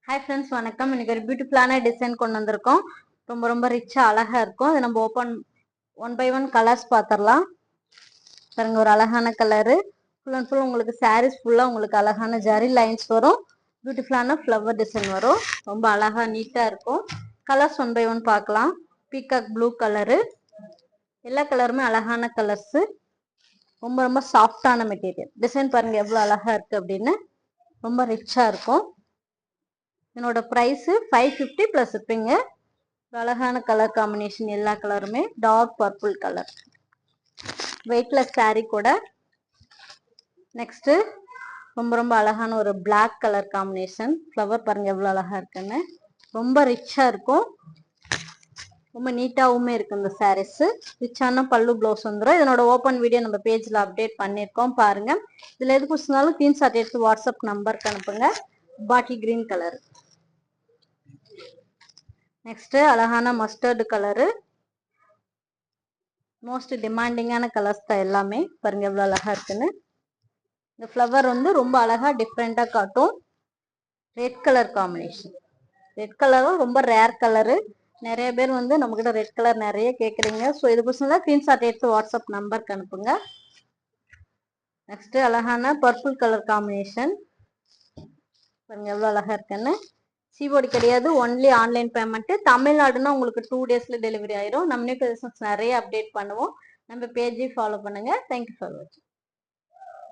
Hi friends, வணக்கம். இன்னைக்கு ஒரு பியூட்டிஃபுல்லான டிசைன் கொண்டு வந்திருக்கோம். ரொம்ப ரொம்ப ரிச்சா அழகா இருக்கும். அதை நம்ம ஒன் பை ஒன் கலர்ஸ் பார்த்துடலாம். பாருங்க, ஒரு அழகான கலரு. ஃபுல் அண்ட் ஃபுல் உங்களுக்கு சாரீஸ் ஃபுல்லாக உங்களுக்கு அழகான ஜரி லைன்ஸ் வரும். பியூட்டிஃபுல்லான ஃப்ளவர் டிசைன் வரும். ரொம்ப அழகா நீட்டாக இருக்கும். கலர்ஸ் ஒன் பை ஒன் பார்க்கலாம். Peacock blue colour. எல்லா கலருமே அழகான கலர்ஸு. ரொம்ப ரொம்ப சாஃப்டான மெட்டீரியல். டிசைன் பாருங்க எவ்வளோ அழகா இருக்கு அப்படின்னு. ரொம்ப ரிச்சா இருக்கும். என்னோட ப்ரைஸு 550 ப்ளஸ் இருப்பீங்க. அழகான கலர் காம்பினேஷன், எல்லா கலருமே dark purple colour. Weightless sari கூட. நெக்ஸ்ட்டு ரொம்ப ரொம்ப அழகான ஒரு பிளாக் கலர் காம்பினேஷன். ஃப்ளவர் பாருங்க எவ்வளோ அழகா இருக்குன்னு. ரொம்ப ரிச்சா இருக்கும். ரொம்ப நீட்டாகவுமே இருக்கு இந்த சாரீஸு. ரிச்சான பல்லு ப்ளவுஸ் வந்துடும். இதனோட ஓப்பன் வீடியோ நம்ம பேஜில் அப்டேட் பண்ணியிருக்கோம், பாருங்க. இதில் எது பிடிச்சிருந்தாலும் ஸ்க்ரீன்ஷாட் எடுத்து வாட்ஸ்அப் நம்பருக்கு அனுப்புங்க. Bottle green colour. நெக்ஸ்ட் அழகான மஸ்டர்டு கலரு. மோஸ்ட் டிமாண்டிங்கான கலர்ஸ் தான் எல்லாமே. பாருங்க எவ்வளோ அழகா இருக்குன்னு. இந்த ஃப்ளவர் வந்து ரொம்ப அழகா டிஃப்ரெண்டா காட்டும். Red colour combination. ரெட் கலரும் ரொம்ப ரேர் கலரு. நிறைய பேர் வந்து நம்ம கிட்ட ரெட் கலர் நிறைய கேட்குறீங்க. ஸோ இது பிடிச்சிருந்தா ஸ்க்ரீன்ஷாட் எடுத்து வாட்ஸ்அப் நம்பருக்கு அனுப்புங்க. நெக்ஸ்ட் அழகான பர்பிள் கலர் காம்பினேஷன். பாருங்க எவ்வளோ அழகா இருக்குன்னு. சிஓடி கிடையாது, ஒன்லி ஆன்லைன் பேமெண்ட். தமிழ்நாடுனா உங்களுக்கு 2 டேஸ்ல டெலிவரி ஆயிரும். நம்ம நியூ கலெக்ஷன்ஸ் நிறைய அப்டேட் பண்ணுவோம். நம்ம பேஜை ஃபாலோ பண்ணுங்க. தேங்க்யூ ஃபார் வாட்சிங்.